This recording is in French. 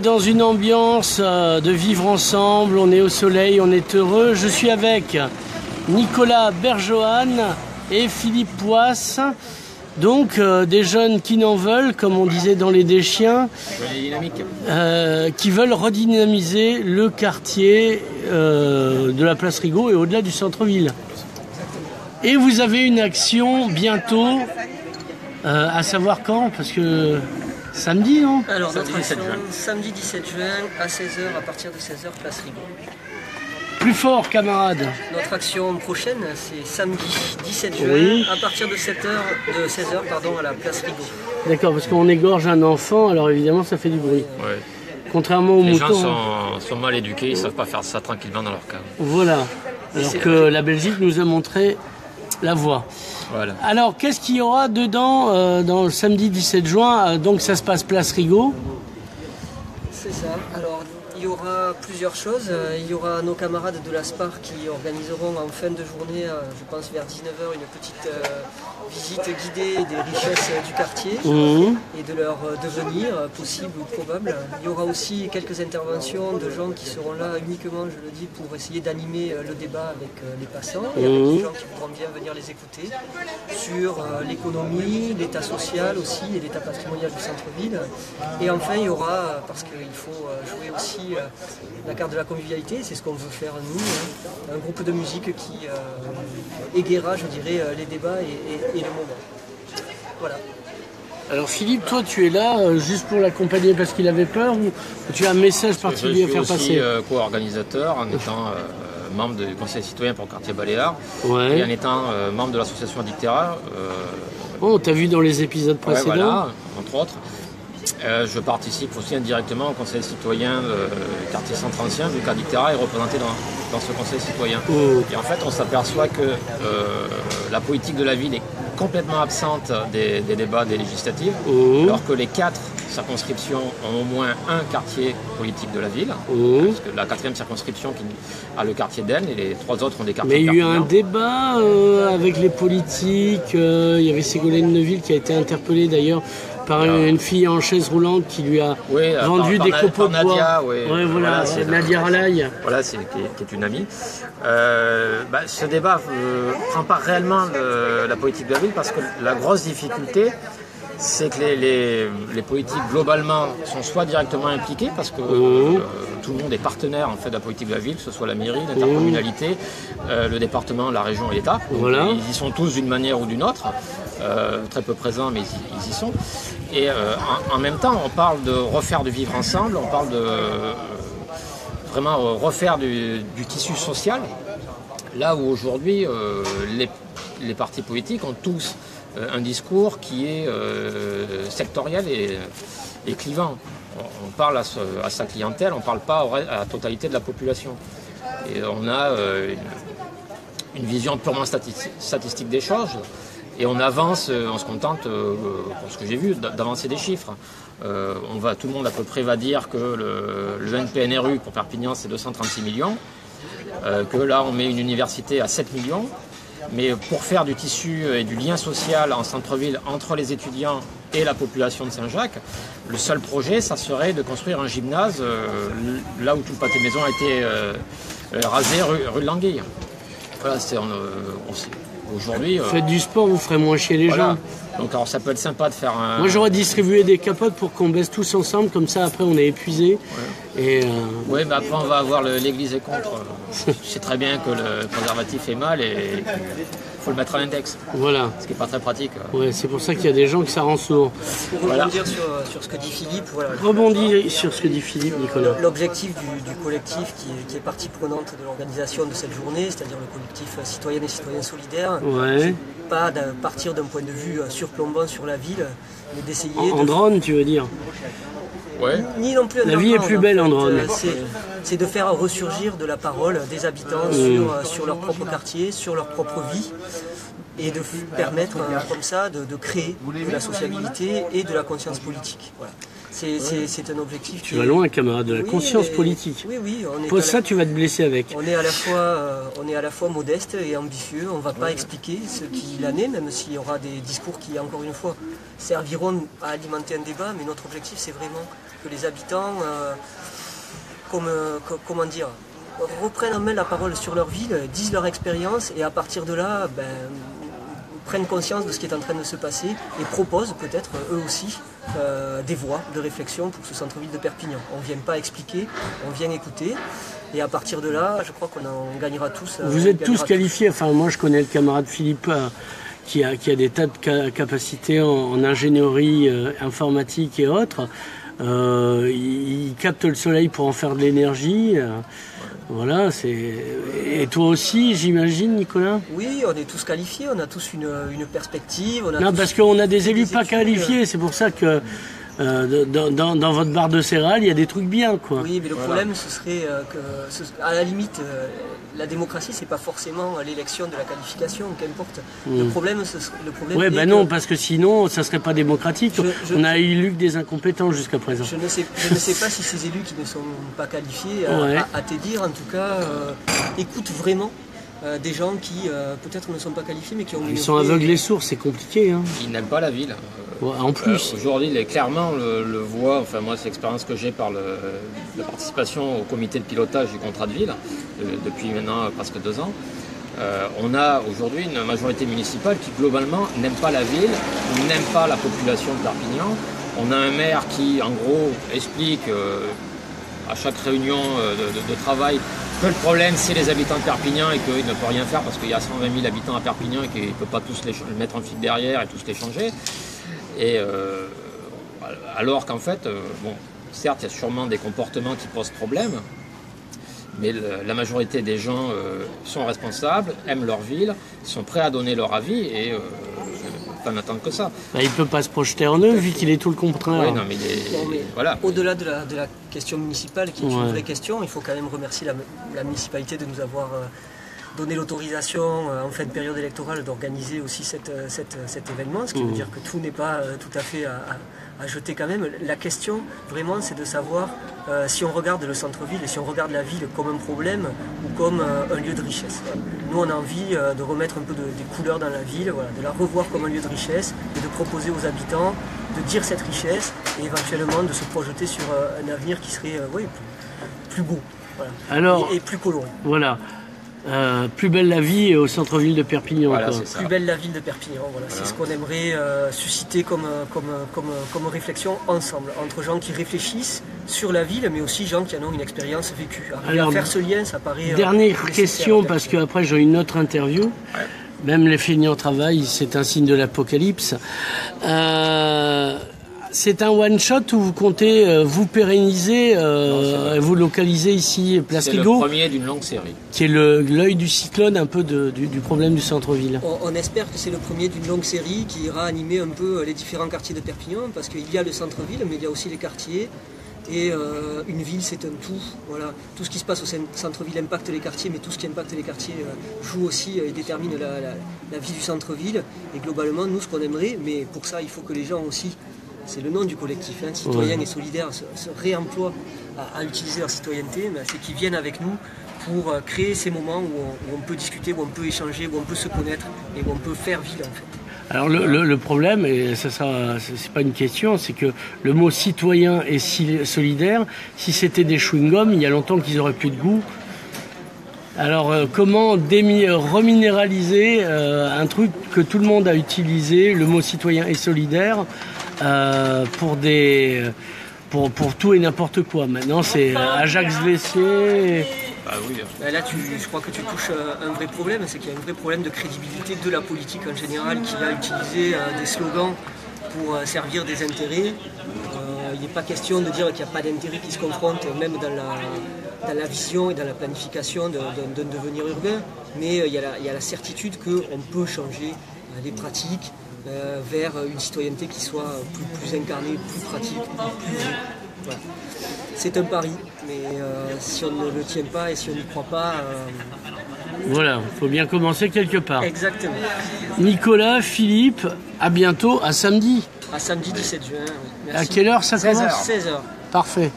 Dans une ambiance de vivre ensemble, on est au soleil, on est heureux. Je suis avec Nicolas Berjohan et Philippe Poisse, donc des jeunes qui n'en veulent, comme on disait dans Les Deschiens, qui veulent redynamiser le quartier de la place Rigaud et au-delà du centre-ville. Et vous avez une action bientôt, à savoir quand, parce que... Samedi, non? Alors, notre action, samedi 17 juin, à 16h, à partir de 16h, place Rigaud. Plus fort, camarades. Notre action prochaine, c'est samedi 17 juin, oui. À partir de 16h, à la place Rigaud. D'accord, parce qu'on égorge un enfant, alors évidemment, ça fait du bruit. Ouais. Contrairement aux moutons. Les gens sont mal éduqués, ils ne savent pas faire ça tranquillement dans leur cave. Voilà. Alors que la Belgique nous a montré la voie. Voilà. Alors, qu'est-ce qu'il y aura dedans dans le samedi 17 juin Donc, ça se passe place Rigaud. C'est ça. Alors, il y aura plusieurs choses. Il y aura nos camarades de l'ASPAR qui organiseront en fin de journée, je pense vers 19h, une petite visite guidée des richesses du quartier et de leur devenir possible ou probable. Il y aura aussi quelques interventions de gens qui seront là uniquement, je le dis, pour essayer d'animer le débat avec les passants et avec les gens qui voudront bien venir les écouter sur l'économie, l'état social aussi et l'état patrimonial du centre-ville. Et enfin, il y aura, parce qu'il faut jouer aussi la carte de la convivialité, c'est ce qu'on veut faire nous, un groupe de musique qui égaiera, je dirais, les débats et le moment. Voilà. Alors Philippe, toi tu es là juste pour l'accompagner parce qu'il avait peur ou tu as un message particulier à faire passer? Je suis aussi co-organisateur en étant membre du Conseil citoyen pour le quartier Baléares et en étant membre de l'association Addictera. On t'a vu dans les épisodes précédents. Voilà, entre autres. Je participe aussi indirectement au Conseil citoyen quartier centre ancien, vu qu'Addictera est représenté dans ce Conseil citoyen. Et en fait, on s'aperçoit que la politique de la ville est complètement absente des débats des législatives, alors que les 4 circonscriptions ont au moins un quartier politique de la ville, parce que la 4e circonscription qui a le quartier d'Aisne et les 3 autres ont des quartiers. Mais il y a eu un débat avec les politiques, il y avait Ségolène Neuville qui a été interpellée d'ailleurs par une fille en chaise roulante qui lui a vendu des copeaux de bois. Voilà, c'est Nadia Ralaï. Voilà, qui est une amie. Ce débat ne prend pas réellement la politique de la ville parce que la grosse difficulté, c'est que les politiques globalement sont soit directement impliqués parce que tout le monde est partenaire en fait de la politique de la ville, que ce soit la mairie, l'intercommunalité, le département, la région et l'État. Voilà. Ils y sont tous d'une manière ou d'une autre, très peu présents mais ils y sont. Et en même temps, on parle de refaire du vivre ensemble, on parle de vraiment refaire du tissu social. Là où aujourd'hui les partis politiques ont tous un discours qui est sectoriel et clivant. On parle à sa clientèle, on ne parle pas à la totalité de la population. Et on a une vision purement statistique des choses. Et on avance, on se contente, pour ce que j'ai vu, d'avancer des chiffres. Tout le monde à peu près va dire que le NPNRU pour Perpignan c'est 236 millions, que là on met une université à 7 millions. Mais pour faire du tissu et du lien social en centre-ville entre les étudiants et la population de Saint-Jacques, le seul projet, ça serait de construire un gymnase là où tout le pâté maison a été rasé, rue de l'Anguille. Voilà, aujourd'hui... Faites du sport, vous ferez moins chier les gens. Donc alors ça peut être sympa de faire un... Moi j'aurais distribué des capotes pour qu'on baisse tous ensemble, comme ça après on est épuisé. Oui, mais après on va avoir l'église est contre. Je sais très bien que le préservatif est mal et il faut le mettre à l'index. Voilà. Ce qui n'est pas très pratique. Ouais, c'est pour ça qu'il y a des gens que ça rend sourd. Pour rebondir sur ce que dit Philippe. Rebondir sur ce que dit Philippe, Nicolas. L'objectif du collectif qui est partie prenante de l'organisation de cette journée, c'est-à-dire le collectif Citoyennes et Citoyens Solidaires, pas de partir d'un point de vue surplombant sur la ville, mais d'essayer... En drone, tu veux dire? Ouais. Ni non plus la vie est plus belle en drone. C'est de faire ressurgir de la parole des habitants sur leur propre quartier, sur leur propre vie, et de permettre comme ça de créer de la sociabilité et de la conscience politique. Voilà. C'est un objectif. Tu vas loin, camarade, de la conscience politique. Oui. Pose ça, tu vas te blesser avec. On est à la fois modeste et ambitieux. On ne va pas expliquer ce qu'il en est, même s'il y aura des discours qui, encore une fois, serviront à alimenter un débat. Mais notre objectif, c'est vraiment que les habitants, comment dire, reprennent en main la parole sur leur ville, disent leur expérience et à partir de là, prennent conscience de ce qui est en train de se passer et proposent peut-être eux aussi des voies de réflexion pour ce centre-ville de Perpignan. On ne vient pas expliquer, on vient écouter et à partir de là, je crois qu'on en gagnera tous. Vous êtes tous qualifiés, enfin moi je connais le camarade Philippe qui a des tas de capacités en ingénierie informatique et autres. Il capte le soleil pour en faire de l'énergie. Voilà, et toi aussi, j'imagine, Nicolas? Oui, on est tous qualifiés, on a tous une perspective. Non, parce qu'on a des élus pas qualifiés, c'est pour ça que dans votre barre de céréales, il y a des trucs bien, quoi. Oui, mais le problème, ce serait à la limite, la démocratie, c'est pas forcément l'élection de la qualification, qu'importe. Le problème, ouais, ben non, parce que sinon, ça serait pas démocratique. On a élu que des incompétents jusqu'à présent. Je ne sais pas si ces élus qui ne sont pas qualifiés, à te dire, en tout cas, écoutent vraiment des gens qui peut-être ne sont pas qualifiés, mais qui ont... Ils sont aveugles et sourds, c'est compliqué. Hein. Ils n'aiment pas la ville. Ouais, en plus. Aujourd'hui, clairement, le voit, enfin moi c'est l'expérience que j'ai par la participation au comité de pilotage du contrat de ville, depuis maintenant presque 2 ans. On a aujourd'hui une majorité municipale qui globalement n'aime pas la ville, n'aime pas la population de Perpignan. On a un maire qui en gros explique à chaque réunion de travail que le problème c'est les habitants de Perpignan et qu'il ne peut rien faire parce qu'il y a 120 000 habitants à Perpignan et qu'il ne peut pas tous les mettre en file derrière et tous les changer. Et alors qu'en fait, bon, certes, il y a sûrement des comportements qui posent problème, mais la majorité des gens sont responsables, aiment leur ville, sont prêts à donner leur avis et pas n'attendre que ça. Il ne peut pas se projeter en eux vu qu'il est tout le contraire. Oui, non, mais voilà. Au-delà de la question municipale, qui est une vraie question, il faut quand même remercier la municipalité de nous avoir donné l'autorisation en fin de période électorale d'organiser aussi cet événement, ce qui veut dire que tout n'est pas tout à fait à jeter quand même. La question vraiment c'est de savoir si on regarde le centre-ville et si on regarde la ville comme un problème ou comme un lieu de richesse. Nous on a envie de remettre un peu des couleurs dans la ville, voilà, de la revoir comme un lieu de richesse et de proposer aux habitants de dire cette richesse et éventuellement de se projeter sur un avenir qui serait plus beau, voilà, et plus coloré. Voilà. Plus belle la vie au centre-ville de Perpignan. Voilà, plus belle la ville de Perpignan. Voilà. C'est ce qu'on aimerait susciter comme réflexion ensemble, entre gens qui réfléchissent sur la ville, mais aussi gens qui en ont une expérience vécue. Alors, faire ce lien, ça paraît... Dernière question, parce qu'après j'ai une autre interview. Ouais. Même les feignants travaillent, c'est un signe de l'apocalypse. C'est un one-shot où vous comptez vous pérenniser, vous localiser ici, Place Rigaud. C'est le premier d'une longue série. Qui est l'œil du cyclone un peu du problème du centre-ville. On espère que c'est le premier d'une longue série qui ira animer un peu les différents quartiers de Perpignan, parce qu'il y a le centre-ville, mais il y a aussi les quartiers. Et une ville, c'est un tout. Voilà. Tout ce qui se passe au centre-ville impacte les quartiers, mais tout ce qui impacte les quartiers joue aussi et détermine la vie du centre-ville. Et globalement, nous, ce qu'on aimerait, mais pour ça, il faut que les gens aussi... C'est le nom du collectif, citoyens et solidaires, se réemploient à utiliser leur citoyenneté, c'est qu'ils viennent avec nous pour créer ces moments où on peut discuter, où on peut échanger, où on peut se connaître et où on peut faire ville en fait. Alors le problème, et ça c'est pas une question, c'est que le mot citoyen et solidaire, si c'était des chewing-gums, il y a longtemps qu'ils auraient plus de goût. Alors comment reminéraliser un truc que tout le monde a utilisé, le mot citoyen et solidaire, pour tout et n'importe quoi. Maintenant c'est Ajax Vessier. Ah oui. Là je crois que tu touches un vrai problème, c'est qu'il y a un vrai problème de crédibilité de la politique en général qui va utiliser des slogans pour servir des intérêts. Il n'est pas question de dire qu'il n'y a pas d'intérêt qui se confrontent, même dans la vision et dans la planification d'un devenir urbain, mais il y a la certitude qu'on peut changer les pratiques vers une citoyenneté qui soit plus incarnée, plus pratique, plus vraie. Voilà. C'est un pari, mais si on ne le tient pas et si on n'y croit pas... Voilà, il faut bien commencer quelque part. Exactement. Nicolas, Philippe, à bientôt, à samedi. À samedi 17 juin. Oui. À quelle heure ça commence ? 16h. Parfait.